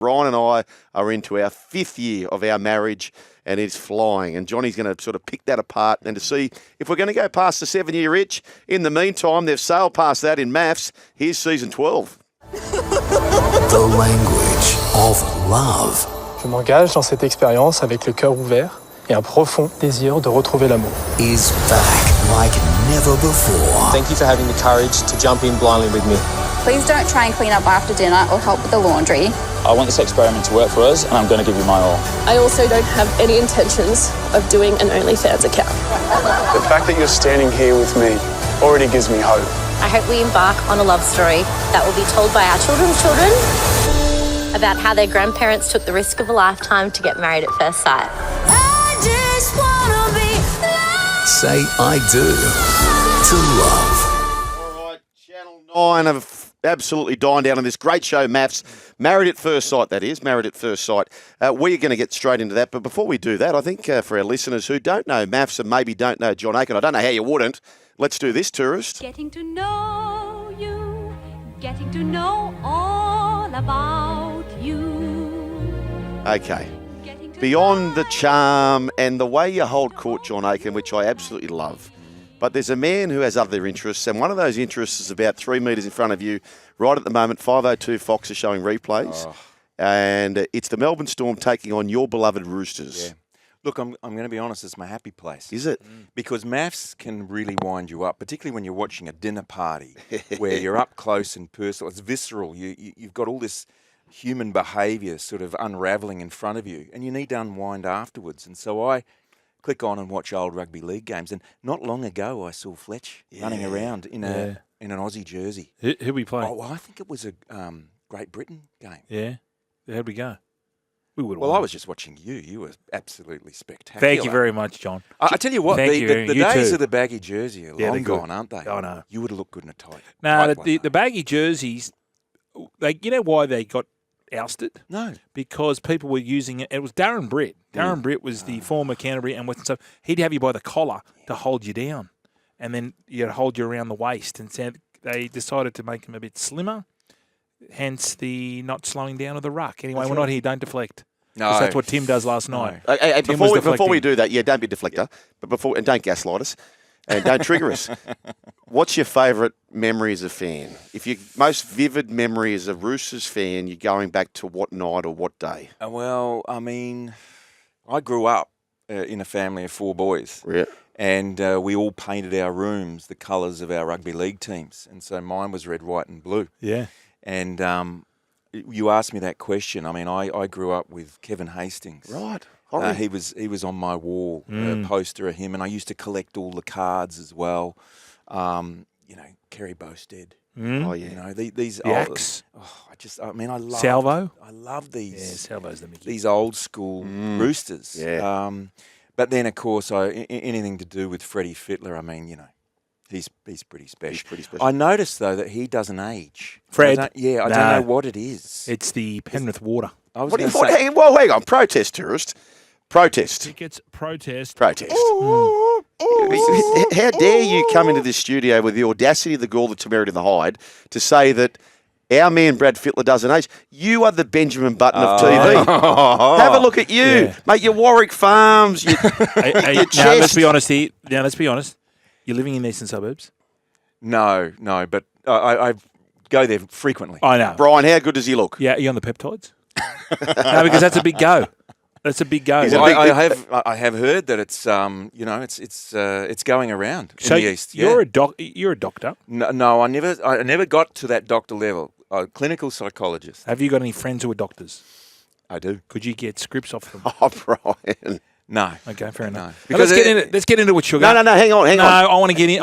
Brian and I are into our 5th year of our marriage, and it's flying. And Johnny's going to sort of pick that apart and to see if we're going to go past the 7-year itch. In the meantime, they've sailed past that in MAFS. Here's season 12. The language of love. Je m'engage dans cette expérience avec le cœur ouvert et un profond désir de retrouver l'amour. Is back like never before. Thank you for having the courage to jump in blindly with me. Please don't try and clean up after dinner or help with the laundry. I want this experiment to work for us, and I'm going to give you my all. I also don't have any intentions of doing an OnlyFans account. The fact that you're standing here with me already gives me hope. I hope we embark on a love story that will be told by our children's children about how their grandparents took the risk of a lifetime to get married at first sight. I just wanna be loved. Say I do to love. All right, Channel 9 have absolutely dying down on this great show, MAFS. Married at First Sight, that is. Married at First Sight. We're going to get straight into that. But before we do that, I think for our listeners who don't know MAFS and maybe don't know John Aiken, I don't know how you wouldn't, let's do this, tourist. Getting to know you, getting to know all about you. Okay. Beyond the charm and the way you hold court, John Aiken, which I absolutely love. But there's a man who has other interests, and one of those interests is about 3 metres in front of you. Right at the moment, 502 Fox is showing replays. Oh. And it's the Melbourne Storm taking on your beloved Roosters. Yeah. Look, I'm going to be honest, it's my happy place. Is it? Because MAFS can really wind you up, particularly when you're watching a dinner party where you're up close and personal. It's visceral. You've got all this human behaviour sort of unravelling in front of you, and you need to unwind afterwards. And so I click on and watch old rugby league games. And not long ago, I saw Fletch running around in an Aussie jersey. Who we playing? Oh, well, I think it was a Great Britain game. Yeah. How'd we go? We would. Well, I was just watching you. You were absolutely spectacular. Thank you very much, John. I tell you what, the you days too. of the baggy jersey are long gone, aren't they? I know. You would have looked good in a tight. No, the baggy jerseys, you know why they got ousted? No. Because people were using it. It was Darren Britt. Darren Britt was the former Canterbury and Western stuff. He'd have you by the collar to hold you down, and then you'd hold you around the waist. And so they decided to make him a bit slimmer, hence the not slowing down of the ruck. Anyway, we're not here. Don't deflect. No. That's what Tim does last night. Hey, before we do that, don't be a deflector, and don't gaslight us, and don't trigger us. What's your favourite memory as a fan? If your most vivid memory as a Roosters fan, you're going back to what night or what day? Well, I mean, I grew up in a family of 4 boys. Yeah. And we all painted our rooms the colours of our rugby league teams. And so mine was red, white and blue. Yeah. And you asked me that question. I mean, I grew up with Kevin Hastings. Right. He was on my wall, a poster of him, and I used to collect all the cards as well. Kerry Bowstead. Oh yeah. You know, these the Axe. I love Salvo. I love these. Yeah, Salvo's the Mickey. These old school Roosters. Yeah. But then of course, anything to do with Freddie Fittler. I mean, you know, he's pretty special. He's pretty special. I noticed though that he doesn't age. Fred. I don't know what it is. It's the Penrith water. I was hang on. Protest, tourist. Protest. Tickets. Protest. Protest. How dare you come into this studio with the audacity of the gall that's buried in the hide to say that our man Brad Fittler doesn't age? You are the Benjamin Button of TV. Have a look at you, mate. Your Warwick Farms. Your chest. Now, let's be honest here. Now, let's be honest. You're living in the eastern suburbs. No, but I go there frequently. I know. Brian, how good does he look? Yeah, are you on the peptides? No, because that's a big go. That's a big go. I have heard that it's it's going around in the east. You're a doctor. No, I never got to that doctor level. Clinical psychologist. Have you got any friends who are doctors? I do. Could you get scripts off them? Oh, Brian. No. Okay, fair enough. No. Let's get into it, sugar. No, hang on. No, I want to get in.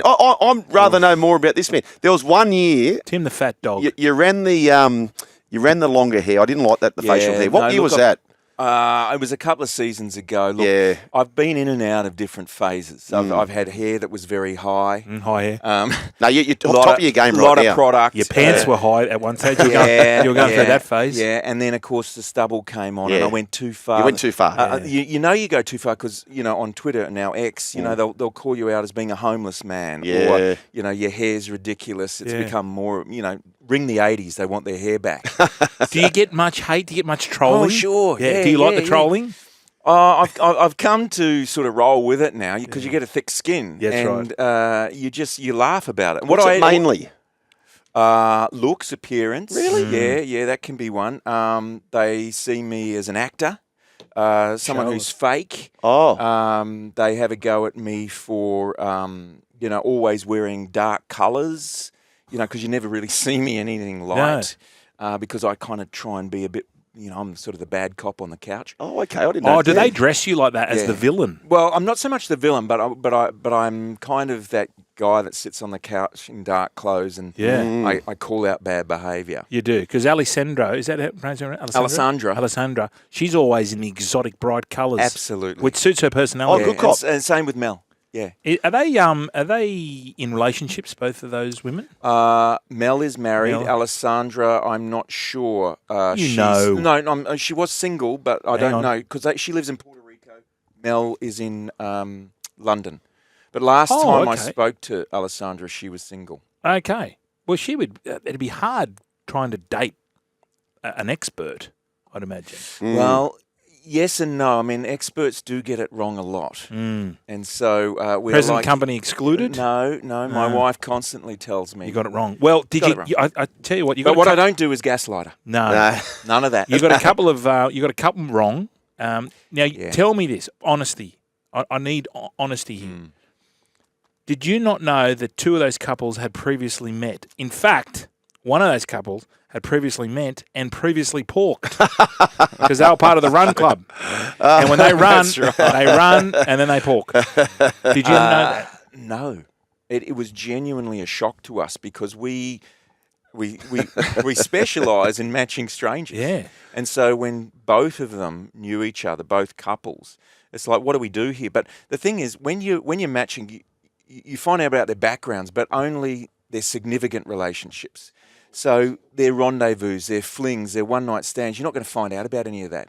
I'm rather know more about this man. There was one year. Tim the fat dog. You ran the longer hair. I didn't like that, the facial hair. What year was that? It was a couple of seasons ago. Look, I've been in and out of different phases. I've had hair that was very high. High hair. No, you're top of your game right now. A lot of product. Your pants were high at one stage. You were going through that phase. Yeah, and then, of course, the stubble came on and I went too far. You went too far. You go too far because, on Twitter, now X, they'll call you out as being a homeless man or, your hair's ridiculous. It's become more, ring the 80s. They want their hair back. Do you get much hate? Do you get much trolling? Oh, sure. Yeah, Do you like yeah, the trolling? I've come to sort of roll with it now because you get a thick skin. That's right. You laugh about it. What's it mainly? Looks, appearance. Really? Yeah, that can be one. They see me as an actor, someone who's fake. They have a go at me for, always wearing dark colours, because you never really see me in anything light, because I kind of try and be a bit, I'm sort of the bad cop on the couch. Oh, okay. I didn't know. Oh, do they dress you like that as the villain? Well, I'm not so much the villain, but I'm kind of that guy that sits on the couch in dark clothes, and I call out bad behaviour. You do, because Alessandro, is that her name? Alessandra. She's always in the exotic bright colours. Absolutely. Which suits her personality. Oh, good cop. And same with Mel. Yeah. Are they in relationships, both of those women? Mel is married. Alessandra, I'm not sure. No, she was single, but I don't know because she lives in Puerto Rico. Mel is in London. But last time I spoke to Alessandra, she was single. Okay. Well, it'd be hard trying to date an expert, I'd imagine. Well, yes and no. I mean, experts do get it wrong a lot. And so we're Present company excluded? No. My wife constantly tells me. You got it wrong. Well, I tell you what. But what I don't do is gaslight her. No. None of that. You got a couple wrong. Now, tell me this. Honesty. I need honesty here. Did you not know that two of those couples had previously met? In fact, one of those couples had previously met and previously porked because they were part of the run club. And when they run, they run and then they pork. Did you know that? No. It was genuinely a shock to us because we specialise in matching strangers. Yeah. And so when both of them knew each other, both couples, it's like, what do we do here? But the thing is, when you're matching, you find out about their backgrounds, but only their significant relationships. So their rendezvous, their flings, their one-night stands, you're not going to find out about any of that.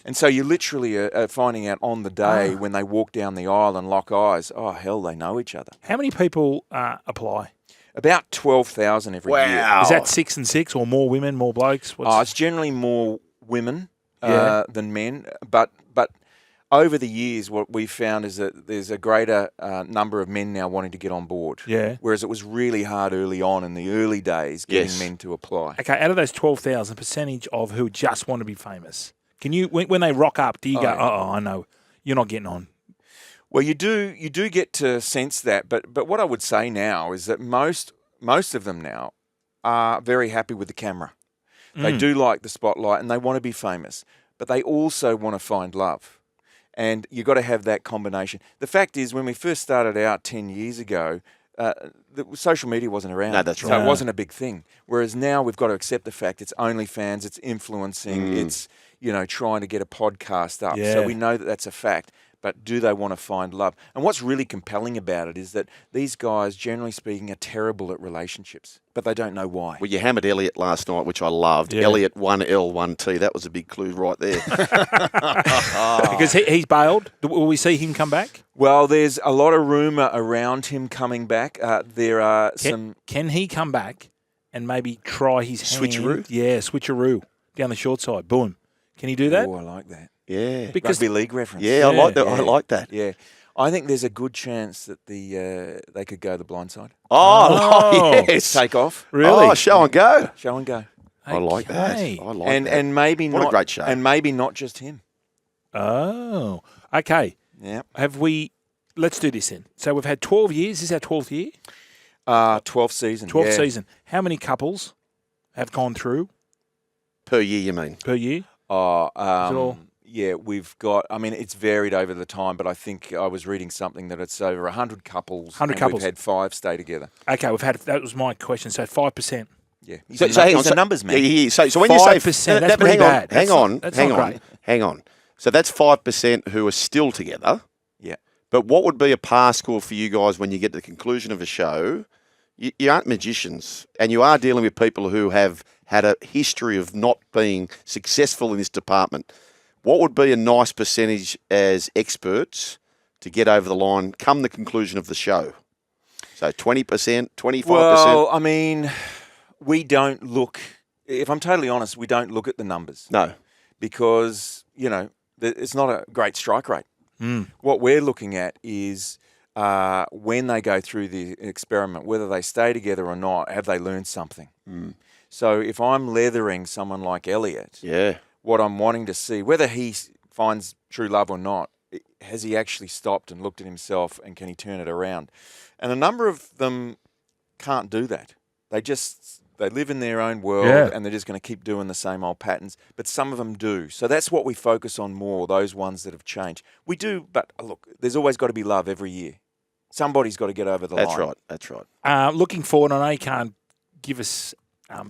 And so you literally are finding out on the day when they walk down the aisle and lock eyes, oh, hell, they know each other. How many people apply? About 12,000 every year. Is that 6 and 6 or more women, more blokes? It's generally more women than men, but over the years, what we've found is that there's a greater number of men now wanting to get on board. Yeah. Whereas it was really hard early on in the early days getting men to apply. Okay, out of those 12,000, percentage of who just want to be famous, can you when they rock up, do you go, I know, you're not getting on? Well, you do get to sense that, but what I would say now is that most of them now are very happy with the camera. They do like the spotlight and they want to be famous, but they also want to find love. And you've got to have that combination. The fact is, when we first started out 10 years ago, social media wasn't around. No, that's right. So it wasn't a big thing. Whereas now we've got to accept the fact it's OnlyFans, it's influencing, it's trying to get a podcast up. Yeah. So we know that that's a fact. But do they want to find love? And what's really compelling about it is that these guys, generally speaking, are terrible at relationships, but they don't know why. Well, you hammered Eliot last night, which I loved. Yeah. Eliot, 1L, 1T. That was a big clue right there. Because he's bailed. Will we see him come back? Well, there's a lot of rumour around him coming back. There are Can he come back and maybe try his Switcheroo? hand? Yeah, switcheroo down the short side. Boom. Can he do that? Oh, I like that. Yeah. Because Rugby League reference. Yeah, I like that. I like that. Yeah. I think there's a good chance that they could go the blind side. Oh, yes. Take off. Really? Oh, show and go. Show and go. I like that. I like that. And maybe what not a great show. And maybe not just him. Oh. Okay. Yeah. Let's do this then. So we've had 12 years. Is our 12th year? 12th season. 12th season. How many couples have gone through? Per year, you mean? Per year? Yeah, we've got, it's varied over the time, but I think I was reading something that it's over 100 couples. 100 couples. We've had 5 stay together. Okay, that was my question. So 5%. Yeah. He's hang on. the numbers, man. Yeah. So when you say 5%, that's pretty bad. Hang on. Great. Hang on. So that's 5% who are still together. Yeah. But what would be a par score for you guys when you get to the conclusion of a show? You aren't magicians, and you are dealing with people who have had a history of not being successful in this department. What would be a nice percentage as experts to get over the line come the conclusion of the show? So 20%, 25%? Well, we don't look. If I'm totally honest, we don't look at the numbers. No. Because, it's not a great strike rate. What we're looking at is when they go through the experiment, whether they stay together or not, have they learned something? So if I'm leathering someone like Eliot, what I'm wanting to see, whether he finds true love or not, has he actually stopped and looked at himself and can he turn it around? And a number of them can't do that. They live in their own world and they're just going to keep doing the same old patterns. But some of them do. So that's what we focus on more, those ones that have changed. We do, but look, there's always got to be love every year. Somebody's got to get over the line. That's right. Looking forward, I know you can't give us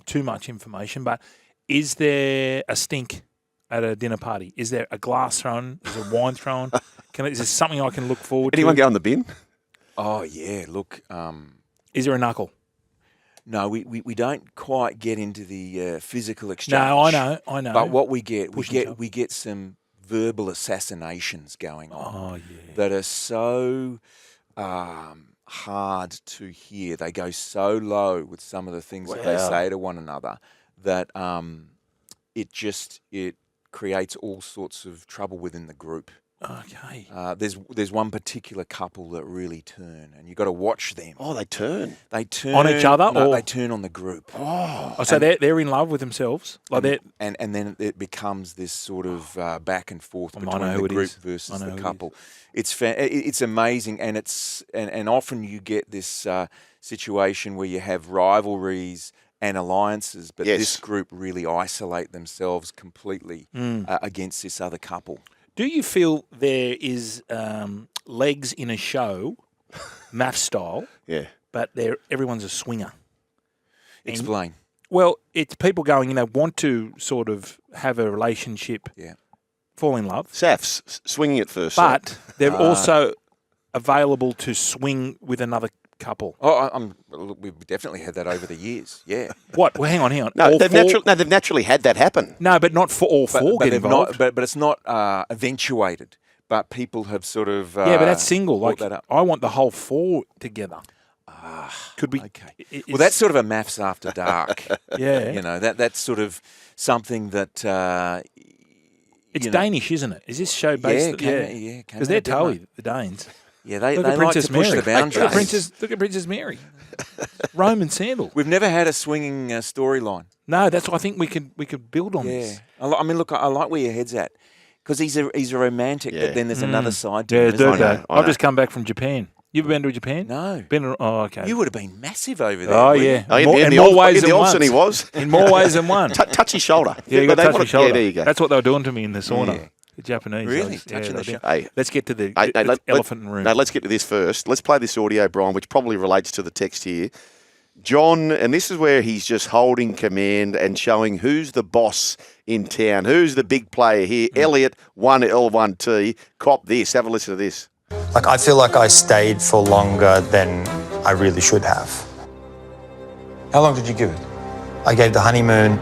too much information, but is there a stink at a dinner party? Is there a glass thrown? Is there wine thrown? Is there something I can look forward to? Anyone go in the bin? Oh, yeah. Look. Is there a knuckle? No, we don't quite get into the physical exchange. No, I know. But what we get some verbal assassinations going on that are so hard to hear. They go so low with some of the things that they say to one another that it creates all sorts of trouble within the group. Okay. There's one particular couple that really turn, and you've got to watch them. Oh, they turn. They turn on each other, no, or they turn on the group. So they're in love with themselves, and then it becomes this sort of back and forth between the group versus the couple. It's amazing, and often you get this situation where you have rivalries and alliances, but this group really isolate themselves completely against this other couple. Do you feel there is legs in a show, MAFS style? Yeah. But everyone's a swinger. Explain. Well, it's people going, want to sort of have a relationship, fall in love. SAFs, swinging at first. But they're also available to swing with another couple. Oh, we've definitely had that over the years. Yeah. What? Well, hang on. No, they've naturally had that happen. No, but not for all four get involved. But it's not eventuated. But people have sort of but that's single. Like that up. I want the whole four together. Could we? Okay. Well, that's sort of a MAFS after dark. Yeah. That's sort of something that. It's Danish, isn't it? Is this show based? Yeah. Because they're Towie, the Danes. Yeah, they like to push the boundaries. Look at Princess Mary. Roman sandal. We've never had a swinging storyline. No, that's what I think we could build on this. I mean, look, I like where your head's at because he's a romantic, but then there's another side to him. Yeah, I've just come back from Japan. You ever been to Japan? No. Okay. You would have been massive over there. Oh, yeah. In more ways than one. He was. In more ways than one. Touchy shoulder. Yeah, you got touchy shoulder. Yeah, there you go. That's what they were doing to me in the sauna. Yeah. The Japanese. Really? Touching the shoulder. Hey, let's get to the elephant in the room. No, let's get to this first. Let's play this audio, Brian, which probably relates to the text here. John, and this is where he's just holding command and showing who's the boss in town, who's the big player here. Eliot, 1L1T. Cop this. Have a listen to this. I feel like I stayed for longer than I really should have. How long did you give it? I gave the honeymoon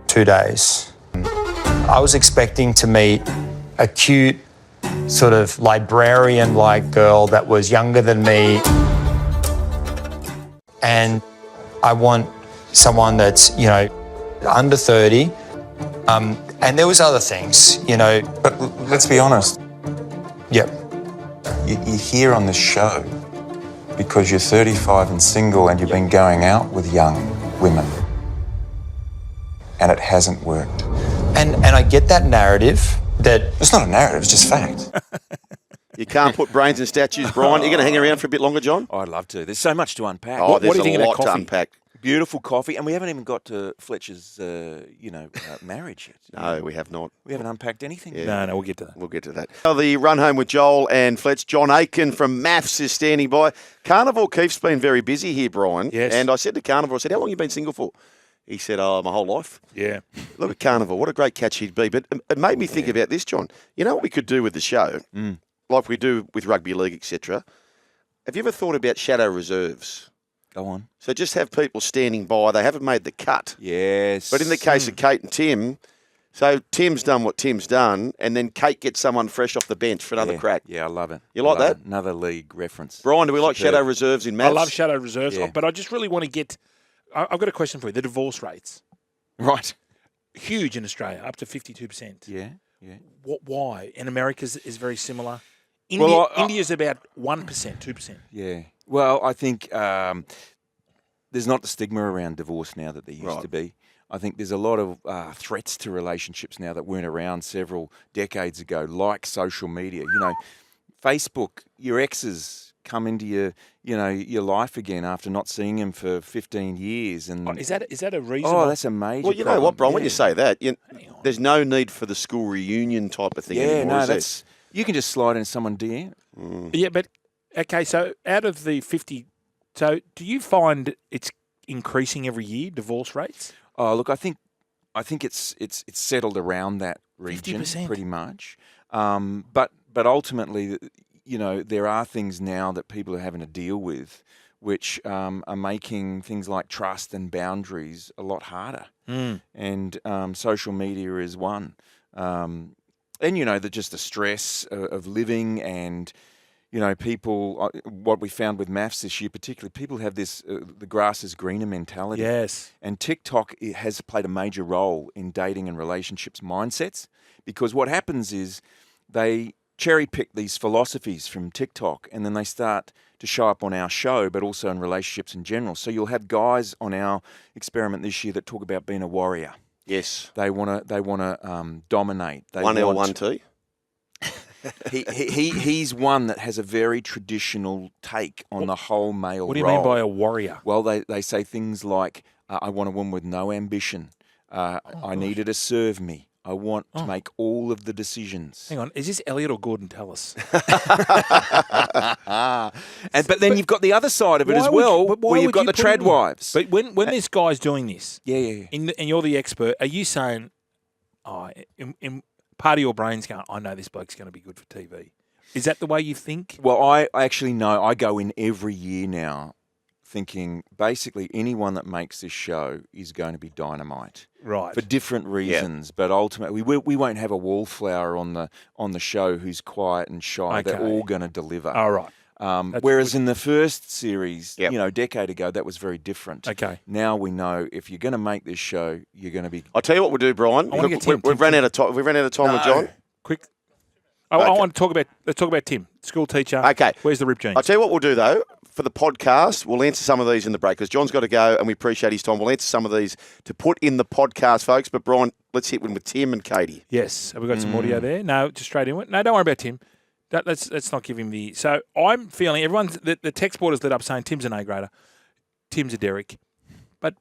2 days. I was expecting to meet a cute sort of librarian-like girl that was younger than me. And I want someone that's, under 30. And there was other things, But let's be honest. Yep. You're here on this show because you're 35 and single and you've been going out with young women. And it hasn't worked. And I get that narrative that... It's not a narrative, it's just fact. You can't put brains in statues, Brian. You're going to hang around for a bit longer, John? I'd love to. There's so much to unpack. Oh, What there's do you think a of lot that to coffee? unpack. Beautiful coffee, and we haven't even got to Fletcher's, marriage yet. No, we have not. We haven't unpacked anything. Yeah. No, we'll get to that. We'll get to that. The run home with Joel and Fletch. John Aiken from MAFS is standing by. Carnival Keefe's been very busy here, Brian. Yes. And I said to Carnival, how long have you been single for? He said, my whole life. Yeah. Look at Carnival. What a great catch he'd be. But it made me think about this, John. You know what we could do with the show? Like we do with Rugby League, etc. Have you ever thought about shadow reserves? Go on. So just have people standing by. They haven't made the cut. Yes. But in the case of Kate and Tim, so Tim's done what Tim's done, and then Kate gets someone fresh off the bench for another crack. Yeah, I love it. You like that? Another league reference. Brian, do we like shadow reserves in MAFS? I love shadow reserves, Yeah. but I just really want to get I've got a question for you. The divorce rates. Right. Huge in Australia, up to 52%. Yeah. Why? In America is very similar. Well, India's about 1%, 2%. Yeah. Well, I think there's not the stigma around divorce now that there used to be. I think there's a lot of threats to relationships now that weren't around several decades ago, like social media. You know, Facebook, your exes come into your life again after not seeing him for 15 years. And is that a reason? Oh, that's a major Well, you know what, Brian, when you say that, there's no need for the school reunion type of thing anymore, is there? You can just slide in someone DM. Yeah, but, okay, so out of the 50, so do you find it's increasing every year, divorce rates? Oh, look, I think it's settled around that region 50%. pretty much. But ultimately, you know, there are things now that people are having to deal with, which are making things like trust and boundaries a lot harder. And social media is one. And, you know, just the stress of living and, you know, people, what we found with MAFS this year particularly, people have this, the grass is greener mentality. Yes. And TikTok has played a major role in dating and relationships mindsets, because what happens is they cherry pick these philosophies from TikTok and then they start to show up on our show, but also in relationships in general. So you'll have guys on our experiment this year that talk about being a warrior. Yes. They want to dominate. They 1L, 1T. He's one that has a very traditional take on the whole male What do you role. mean by a warrior? Well, they say things like, I want a woman with no ambition. I need her to serve me. I want to make all of the decisions. Hang on, is this Eliot or Gordon Tallis? But then you've got the other side of it as well, where you've got the trad wives. But when this guy's doing this, yeah. And you're the expert, are you saying, in part of your brain's going, I know this bloke's going to be good for TV? Is that the way you think? Well, I actually know. I go in every year now thinking basically anyone that makes this show is going to be dynamite. Right. For different reasons, but ultimately we won't have a wallflower on the show who's quiet and shy. Okay. They're all going to deliver. All right. Whereas in the first series, you know, a decade ago, that was very different. Okay. Now we know if you're going to make this show, you're going to be. I'll tell you what we'll do, Brian. We've run out of time. We've run out of time with John. Quick. I want to talk about. Let's talk about Tim, school teacher. Okay. Where's the rip jeans? I'll tell you what we'll do though. For the podcast, we'll answer some of these in the break because John's got to go and we appreciate his time. We'll answer some of these to put in the podcast, folks. But Brian, let's hit one with Tim and Katie. Yes. Have we got some audio there? No, just straight in. No, don't worry about Tim. Let's not give him the. So I'm feeling the text board is lit up saying Tim's an A grader, Tim's a Derek, but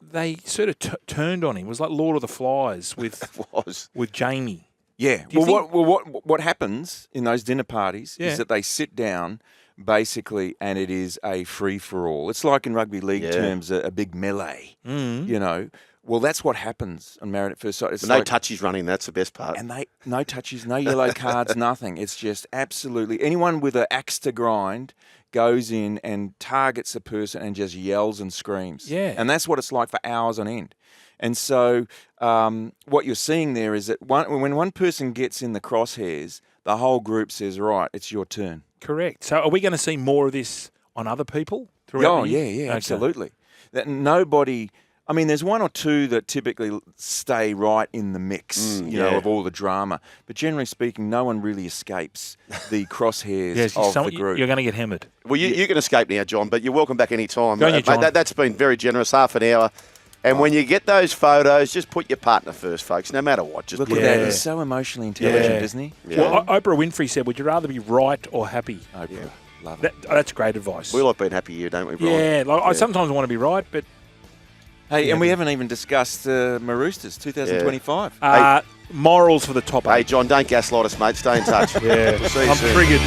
they sort of turned on him. It was like Lord of the Flies with Jamie. Yeah. What happens in those dinner parties is that they sit down. Basically, and it is a free-for-all. It's like in rugby league terms, a big melee, you know. Well, that's what happens on Married at First Sight. It's no touches running, that's the best part. And no touches, no yellow cards, nothing. It's just absolutely, anyone with an axe to grind goes in and targets a person and just yells and screams. Yeah. And that's what it's like for hours on end. And so what you're seeing there is that when one person gets in the crosshairs, the whole group says, right, it's your turn. Correct. So are we going to see more of this on other people? Oh, yeah, absolutely. That nobody... I mean, there's one or two that typically stay right in the mix, you know, of all the drama. But generally speaking, no one really escapes the crosshairs of the group. You're going to get hammered. Well, you can escape now, John, but you're welcome back any time. Go on, John. Mate, that's been very generous, half an hour. And when you get those photos, just put your partner first, folks, no matter what. Just Look at that. He's so emotionally intelligent, isn't he? Yeah. Well, Oprah Winfrey said, would you rather be right or happy? Oprah. Love it. That's great advice. We like being happy here, don't we, Brian? Yeah. I sometimes want to be right, but... Hey, and we haven't even discussed Maroosters 2025. Morals for the top 8. Hey, John, don't gaslight us, mate. Stay in touch. Yeah. We'll see you I'm soon. triggered.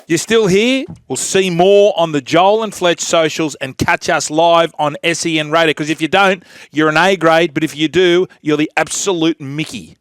You're still here? We'll see more on the Joel and Fletch socials and catch us live on SEN Radio. Because if you don't, you're an A grade. But if you do, you're the absolute Mickey.